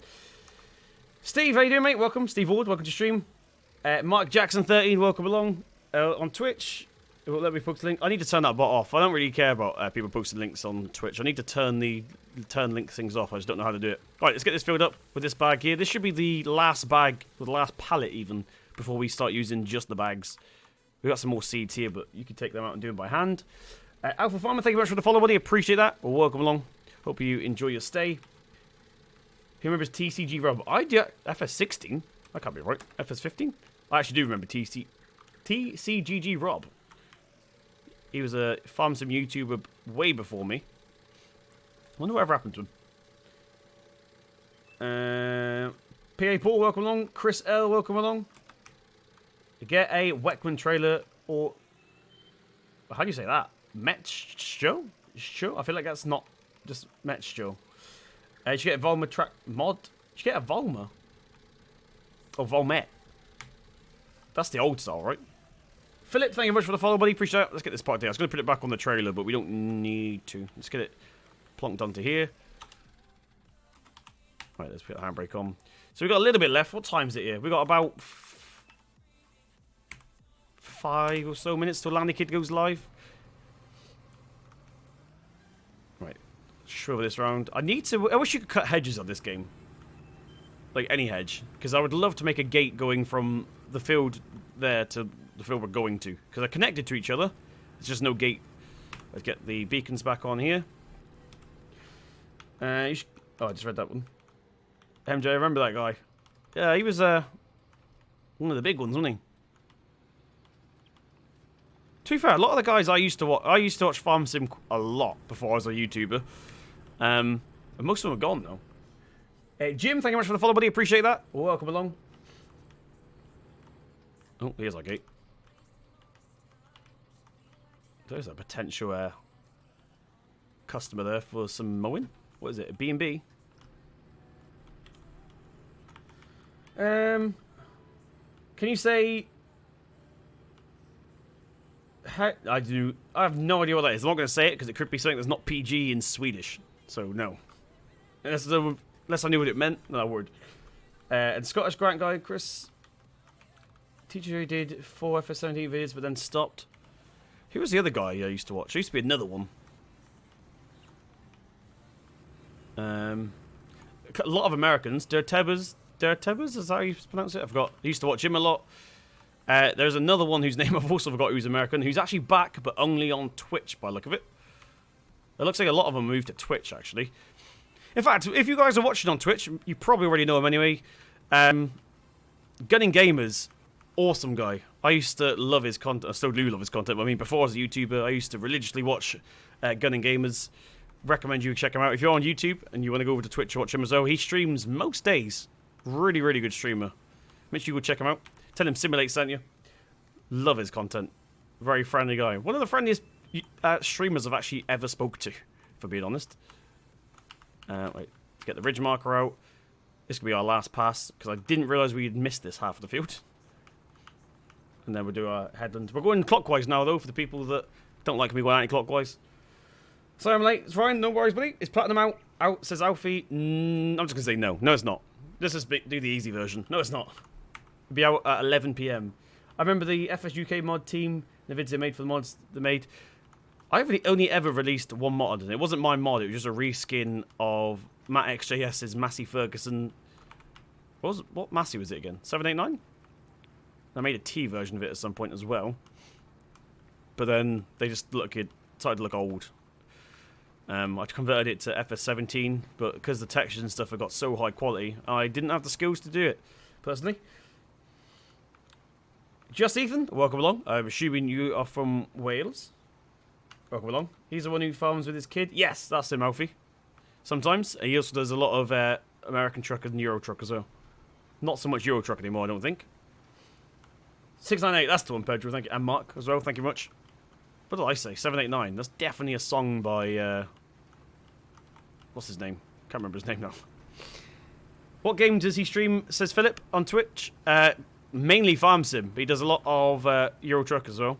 Steve, how you doing, mate? Welcome. Steve Ward, welcome to stream. Mark Jackson 13, welcome along. On Twitch. It won't let me post a link. I need to turn that bot off. I don't really care about people posting links on Twitch. I need to turn link things off. I just don't know how to do it. All right, let's get this filled up with this bag here. This should be the last bag, or the last pallet even, before we start using just the bags. We've got some more seeds here, but you can take them out and do them by hand. Alpha Farmer, thank you very much for the follow, buddy. Appreciate that. Well, welcome along. Hope you enjoy your stay. Who remembers TCG Rob? I do. FS16? That can't be right. FS15? I actually do remember TCGG Rob. He was a farm sim YouTuber way before me. I wonder whatever happened to him. PA Paul, welcome along. Chris L, welcome along. Get a Weckman trailer, or... How do you say that? Metcho? I feel like that's not just Metcho. You should get a Volma track mod. You should get a Volma. Or Volmet. That's the old style, right? Philip, thank you very much for the follow, buddy. Appreciate it. Let's get this part there. I was going to put it back on the trailer, but we don't need to. Let's get it plonked onto here. Right, let's put the handbrake on. So we've got a little bit left. What time is it here? We've got about 5 or so minutes till Landy Kid goes live. Right. Shove this round. I wish you could cut hedges on this game. Like any hedge. Because I would love to make a gate going from the field there to the field we're going to. Because they're connected to each other. There's just no gate. Let's get the beacons back on here. Oh, I just read that one. MJ, I remember that guy. Yeah, he was one of the big ones, wasn't he? To be fair, a lot of the guys I used to watch Farm Sim a lot before I was a YouTuber. And most of them are gone now. Jim, thank you much for the follow, buddy. Appreciate that. Welcome along. Oh, here's our gate. There's a potential customer there for some mowing. What is it? A B&B? Can you say... I have no idea what that is. I'm not going to say it because it could be something that's not PG in Swedish. So, no. Unless I knew what it meant, then I would. And Scottish Grant guy, Chris... Teacher who did 4 FS17 videos but then stopped. Who was the other guy I used to watch? There used to be another one. A lot of Americans. Dirtebers, is that how you pronounce it? I forgot. I used to watch him a lot. There's another one whose name I've also forgot who's American, who's actually back, but only on Twitch by the look of it. It looks like a lot of them moved to Twitch, actually. In fact, if you guys are watching on Twitch, you probably already know him anyway. Gunning Gamers, awesome guy. I used to love his content. I still do love his content. But I mean, before I was a YouTuber, I used to religiously watch Gunning Gamers. Recommend you check him out. If you're on YouTube and you want to go over to Twitch to watch him as well, he streams most days. Really, really good streamer. Make sure you go check him out. Tell him Simulate sent you. Love his content. Very friendly guy. One of the friendliest streamers I've actually ever spoke to, for being honest. Wait, let's get the ridge marker out. This could be our last pass, because I didn't realise we'd missed this half of the field. And then we'll do our headland. We're going clockwise now, though, for the people that Don't like me going anti-clockwise. Sorry I'm late. It's fine. No worries, buddy. Is Platinum out? Out, says Alfie. I'm just going to say no. No, it's not. Let's just do the easy version. No, it's not. It'll be out at 11 PM. I remember the FS UK mod team, the vids they made for the mods they made. I've only ever released one mod, and it wasn't my mod. It was just a reskin of Matt XJS's Massey Ferguson. What Massey was it again? 789? I made a T version of it at some point as well. But then they just started to look old. I converted it to FS17, but because the textures and stuff have got so high quality, I didn't have the skills to do it, personally. Just Ethan, welcome along. I'm assuming you are from Wales. Welcome along. He's the one who farms with his kid. Yes, that's him, Alfie. Sometimes. He also does a lot of American truck and Euro truck as well. Not so much Euro truck anymore, I don't think. 698, that's the one, Pedro. Thank you. And Mark as well, thank you much. What did I say? 789. That's definitely a song by... what's his name? Can't remember his name now. What game does he stream, says Philip, on Twitch? Mainly Farm Sim, but he does a lot of Euro Truck as well.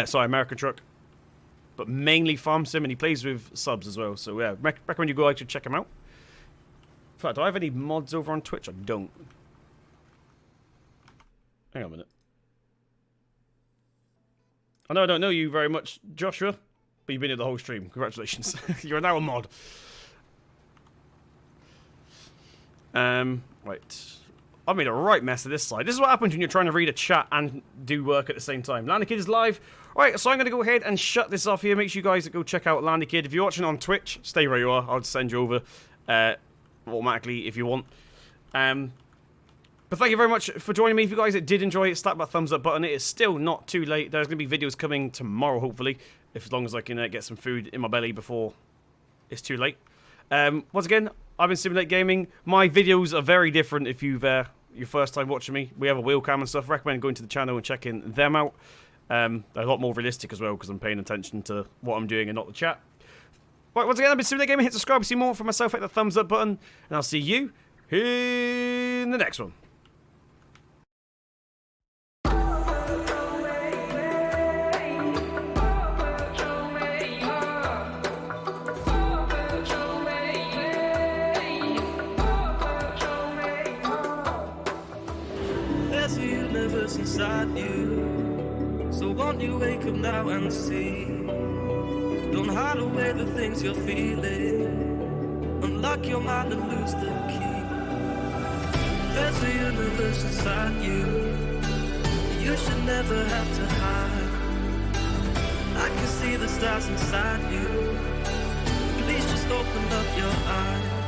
Sorry, American Truck. But mainly Farm Sim, and he plays with subs as well. So yeah, recommend you go out to check him out. In fact, do I have any mods over on Twitch? I don't. Hang on a minute. I know I don't know you very much, Joshua, but you've been here the whole stream. Congratulations. You're now a mod. Right. I've made a right mess of this slide. This is what happens when you're trying to read a chat and do work at the same time. Landy Kid is live. Right, so I'm going to go ahead and shut this off here. Make sure you guys go check out Landy Kid. If you're watching on Twitch, stay where you are. I'll send you over automatically if you want. But thank you very much for joining me. If you guys did enjoy it, slap that thumbs up button. It is still not too late. There's going to be videos coming tomorrow, hopefully, as long as I can get some food in my belly before it's too late. Once again, I've been Simulate Gaming. My videos are very different if you've your first time watching me. We have a wheel cam and stuff. Recommend going to the channel and checking them out. They're a lot more realistic as well because I'm paying attention to what I'm doing and not the chat. Right, once again, I've been Simulate Gaming. Hit subscribe to see more from myself. Hit the thumbs up button. And I'll see you in the next one. Inside you, so won't you wake up now and see? Don't hide away the things you're feeling. Unlock your mind and lose the key. There's a universe inside you. You should never have to hide. I can see the stars inside you. Please just open up your eyes.